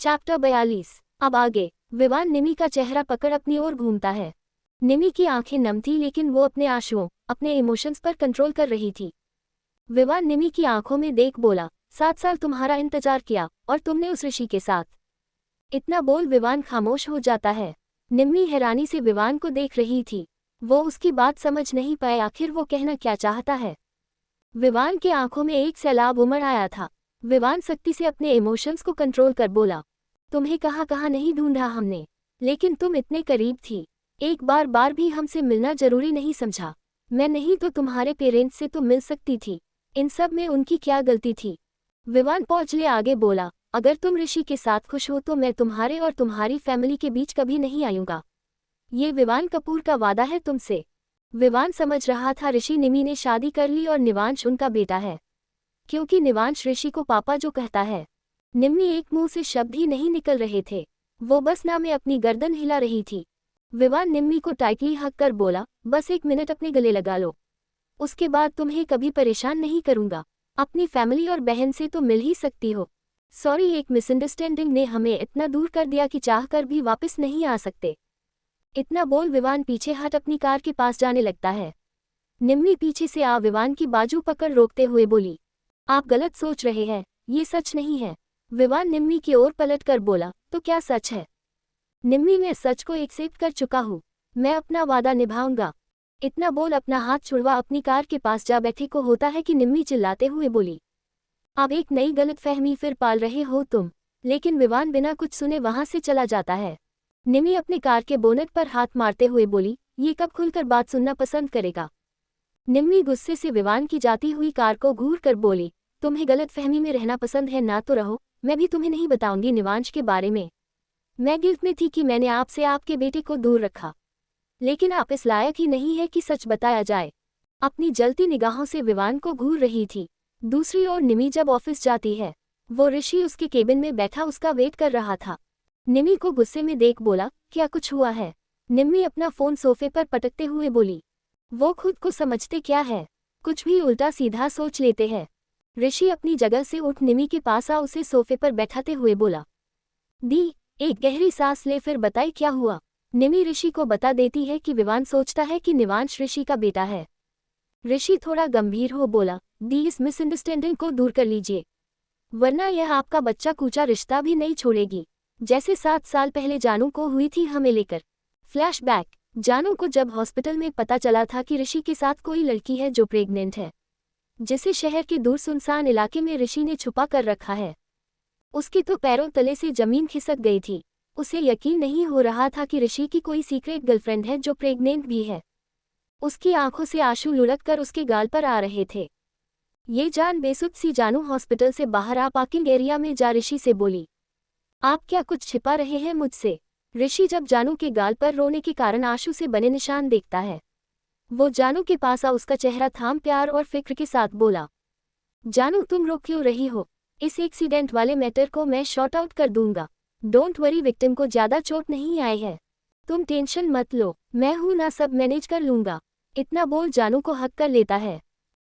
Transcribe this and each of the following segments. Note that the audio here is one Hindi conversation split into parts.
चैप्टर 42। अब आगे। विवान निमी का चेहरा पकड़ अपनी ओर घूमता है। निमी की आंखें नम थी लेकिन वो अपने आंसुओं, अपने इमोशंस पर कंट्रोल कर रही थी। विवान निमी की आंखों में देख बोला, 7 साल तुम्हारा इंतजार किया और तुमने उस ऋषि के साथ। इतना बोल विवान खामोश हो जाता है। निम्मी हैरानी से विवान को देख रही थी। वो उसकी बात समझ नहीं पाए, आखिर वो कहना क्या चाहता है। विवान के आंखों में एक सैलाब उमड़ आया था। विवान सख्ती से अपने इमोशंस को कंट्रोल कर बोला, तुम्हें कहाँ कहाँ नहीं ढूंढा हमने, लेकिन तुम इतने करीब थी। एक बार भी हमसे मिलना जरूरी नहीं समझा। मैं नहीं तो तुम्हारे पेरेंट्स से तो मिल सकती थी। इन सब में उनकी क्या गलती थी। विवान पहुंचले आगे बोला, अगर तुम ऋषि के साथ खुश हो तो मैं तुम्हारे और तुम्हारी फैमिली के बीच कभी नहीं आऊंगा। ये विवान कपूर का वादा है तुमसे। विवान समझ रहा था ऋषि निमी ने शादी कर ली और निवांश उनका बेटा है, क्योंकि निवांश ऋषि को पापा जो कहता है। निम्मी एक मुंह से शब्द ही नहीं निकल रहे थे। वो बस ना में अपनी गर्दन हिला रही थी। विवान निम्मी को टाइटली हक कर बोला, बस 1 मिनट अपने गले लगा लो, उसके बाद तुम्हें कभी परेशान नहीं करूंगा। अपनी फैमिली और बहन से तो मिल ही सकती हो। सॉरी, एक मिसअंडरस्टैंडिंग ने हमें इतना दूर कर दिया कि चाहकर भी वापस नहीं आ सकते। इतना बोल विवान पीछे हट अपनी कार के पास जाने लगता है। निम्मी पीछे से आ विवान की बाजू पकड़ रोकते हुए बोली, आप गलत सोच रहे हैं, ये सच नहीं है। विवान निम्मी की ओर पलट कर बोला, तो क्या सच है। निम्मी, मैं सच को एक्सेप्ट कर चुका हूँ, मैं अपना वादा निभाऊंगा। इतना बोल अपना हाथ छुड़वा अपनी कार के पास जा बैठे को होता है कि निम्मी चिल्लाते हुए बोली, अब एक नई गलतफहमी फिर पाल रहे हो तुम। लेकिन विवान बिना कुछ सुने वहां से चला जाता है। निमी अपनी कार के बोनट पर हाथ मारते हुए बोली, ये कब खुलकर बात सुनना पसंद करेगा। निम्मी गुस्से से विवान की जाती हुई कार को घूर कर बोली, तुम्हें गलतफहमी में रहना पसंद है ना तो रहो, मैं भी तुम्हें नहीं बताऊंगी निवांश के बारे में। मैं गिल्ट में थी कि मैंने आपसे आपके बेटे को दूर रखा, लेकिन आप इस लायक ही नहीं है कि सच बताया जाए। अपनी जलती निगाहों से विवान को घूर रही थी। दूसरी ओर निमी जब ऑफिस जाती है, वो ऋषि उसके केबिन में बैठा उसका वेट कर रहा था। निमी को गुस्से में देख बोला, क्या कुछ हुआ है। निमी अपना फोन सोफे पर पटकते हुए बोली, वो खुद को समझते क्या है, कुछ भी उल्टा सीधा सोच लेते हैं। ऋषि अपनी जगह से उठ निमी के पास आ उसे सोफे पर बैठाते हुए बोला, दी, एक गहरी सांस ले फिर बताए क्या हुआ। निमी ऋषि को बता देती है कि विवान सोचता है कि निवांश ऋषि का बेटा है। ऋषि थोड़ा गंभीर हो बोला, दी, इस मिसअंडरस्टैंडिंग को दूर कर लीजिए, वरना यह आपका बच्चा कूचा रिश्ता भी नहीं छोड़ेगी, जैसे 7 साल पहले जानू को हुई थी हमें लेकर। फ्लैशबैक। जानू को जब हॉस्पिटल में पता चला था कि ऋषि के साथ कोई लड़की है जो प्रेग्नेंट है, जिसे शहर के दूर सुनसान इलाके में ऋषि ने छुपा कर रखा है, उसकी तो पैरों तले से जमीन खिसक गई थी। उसे यकीन नहीं हो रहा था कि ऋषि की कोई सीक्रेट गर्लफ्रेंड है जो प्रेग्नेंट भी है। उसकी आंखों से आंसू लुढ़क कर उसके गाल पर आ रहे थे। ये जान बेसुध सी जानू हॉस्पिटल से बाहर आ पार्किंग एरिया में जा ऋषि से बोली, आप क्या कुछ छिपा रहे हैं मुझसे। ऋषि जब जानू के गाल पर रोने के कारण आंसू से बने निशान देखता है, वो जानू के पास आ उसका चेहरा थाम प्यार और फिक्र के साथ बोला, जानू तुम रो क्यों रही हो, इस एक्सीडेंट वाले मैटर को मैं शॉर्ट आउट कर दूंगा। डोंट वरी, विक्टिम को ज्यादा चोट नहीं आई है, तुम टेंशन मत लो, मैं हूं ना, सब मैनेज कर लूंगा। इतना बोल जानू को हक कर लेता है।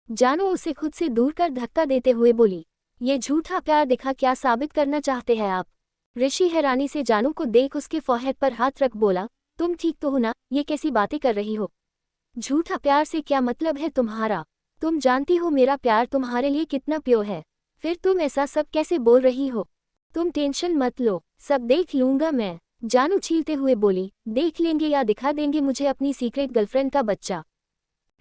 जानू उसे खुद से दूर कर धक्का देते हुए बोली, ये झूठा प्यार दिखा क्या साबित करना चाहते हैं आप। ऋषि हैरानी से जानू को देख उसके फोरहेड पर हाथ रख बोला, तुम ठीक तो हो ना, ये कैसी बातें कर रही हो। झूठा प्यार से क्या मतलब है तुम्हारा, तुम जानती हो मेरा प्यार तुम्हारे लिए कितना प्योर है, फिर तुम ऐसा सब कैसे बोल रही हो। तुम टेंशन मत लो, सब देख लूंगा मैं। जानू छीलते हुए बोली, देख लेंगे या दिखा देंगे मुझे अपनी सीक्रेट गर्लफ्रेंड का बच्चा।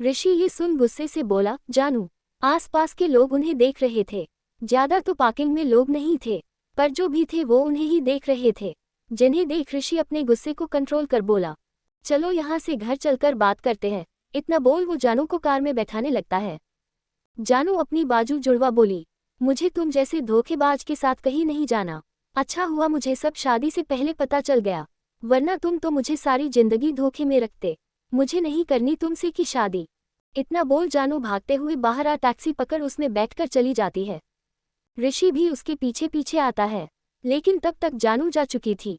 ऋषि ये सुन गुस्से से बोला, जानू, आसपास के लोग उन्हें देख रहे थे, ज्यादा तो पार्किंग में लोग नहीं थे, पर जो भी थे वो उन्हें ही देख रहे थे। जिन्हें देख ऋषि अपने गुस्से को कंट्रोल कर बोला, चलो यहाँ से घर चलकर बात करते हैं। इतना बोल वो जानू को कार में बैठाने लगता है। जानू अपनी बाजू जुड़वा बोली, मुझे तुम जैसे धोखेबाज के साथ कहीं नहीं जाना। अच्छा हुआ मुझे सब शादी से पहले पता चल गया, वरना तुम तो मुझे सारी जिंदगी धोखे में रखते। मुझे नहीं करनी तुमसे की शादी। इतना बोल जानू भागते हुए बाहर आ टैक्सी पकड़ उसमें बैठकर चली जाती है। ऋषि भी उसके पीछे पीछे आता है, लेकिन तब तक जानू जा चुकी थी।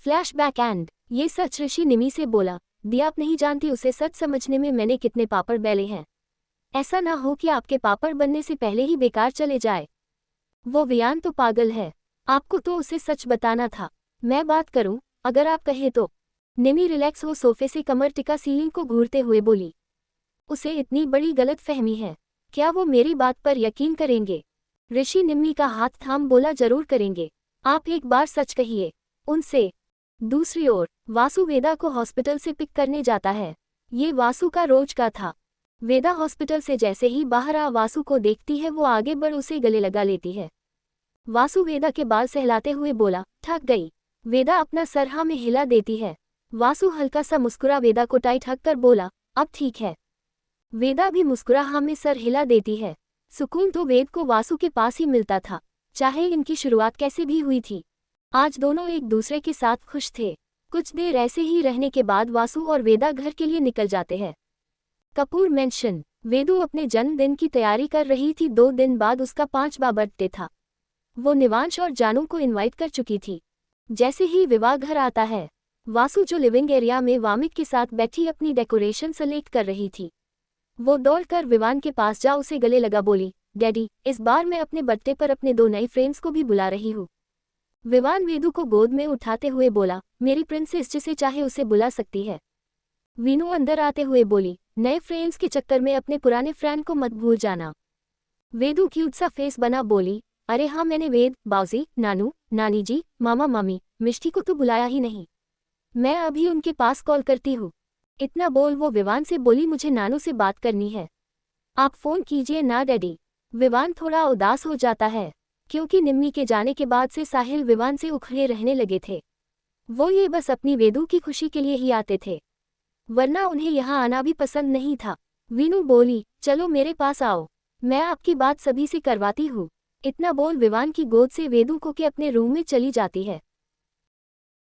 Flashback and. ये सच ऋषि निमी से बोला, दी, आप नहीं जानती उसे सच समझने में मैंने कितने पापड़ बेले हैं। ऐसा ना हो कि आपके पापड़ बनने से पहले ही बेकार चले जाए। वो वियान तो पागल है, आपको तो उसे सच बताना था। मैं बात करूं, अगर आप कहे तो। निमी रिलैक्स हो सोफे से कमर टिका सीलिंग को घूरते हुए बोली। उसे इतनी बड़ी गलत फहमी है, क्या वो मेरी बात पर यकीन करेंगे? ऋषि निम्मी का हाथ थाम बोला, जरूर करेंगे। आप एक बार सच कहिए उनसे। दूसरी ओर वासु वेदा को हॉस्पिटल से पिक करने जाता है। ये वासु का रोज का था। वेदा हॉस्पिटल से जैसे ही बाहर आ वासु को देखती है, वो आगे बढ़ उसे गले लगा लेती है। वासु वेदा के बाल सहलाते हुए बोला, थक गई। वेदा अपना सर हाँ में हिला देती है। वासु हल्का सा मुस्कुरा वेदा को टाइट हक कर बोला, अब ठीक है। वेदा भी मुस्कुरा हाँ में सर हिला देती है। सुकून तो वेद को वासु के पास ही मिलता था, चाहे इनकी शुरुआत कैसे भी हुई थी। आज दोनों एक दूसरे के साथ खुश थे। कुछ देर ऐसे ही रहने के बाद वासु और वेदा घर के लिए निकल जाते हैं। कपूर मेंशन। वेदू अपने जन्मदिन की तैयारी कर रही थी। 2 दिन बाद उसका 5वां बर्थडे था। वो निवांश और जानू को इनवाइट कर चुकी थी। जैसे ही विवाह घर आता है, वासु जो लिविंग एरिया में वामिक के साथ बैठी अपनी डेकोरेशन सेलेक्ट कर रही थी, वो दौड़कर विवान के पास जा उसे गले लगा बोली, डैडी, इस बार मैं अपने बर्थडे पर अपने 2 नई फ्रेंड्स को भी बुला रही हूँ। विवान वेदू को गोद में उठाते हुए बोला, मेरी प्रिंसेस जिसे चाहे उसे बुला सकती है। वीनू अंदर आते हुए बोली, नए फ्रेंड्स के चक्कर में अपने पुराने फ्रेंड को मत भूल जाना। वेदू क्यूट सा फेस बना बोली, अरे हाँ, मैंने वेद, बाउजी, नानू, नानी जी, मामा मामी, मिष्टी को तो बुलाया ही नहीं। मैं अभी उनके पास कॉल करती हूँ। इतना बोल वो विवान से बोली, मुझे नानू से बात करनी है। आप फोन कीजिए ना डैडी। विवान थोड़ा उदास हो जाता है, क्योंकि निम्मी के जाने के बाद से साहिल विवान से उखड़े रहने लगे थे। वो ये बस अपनी वेदू की खुशी के लिए ही आते थे, वरना उन्हें यहाँ आना भी पसंद नहीं था। वीनू बोली, चलो मेरे पास आओ, मैं आपकी बात सभी से करवाती हूँ। इतना बोल विवान की गोद से वेदू को के अपने रूम में चली जाती है।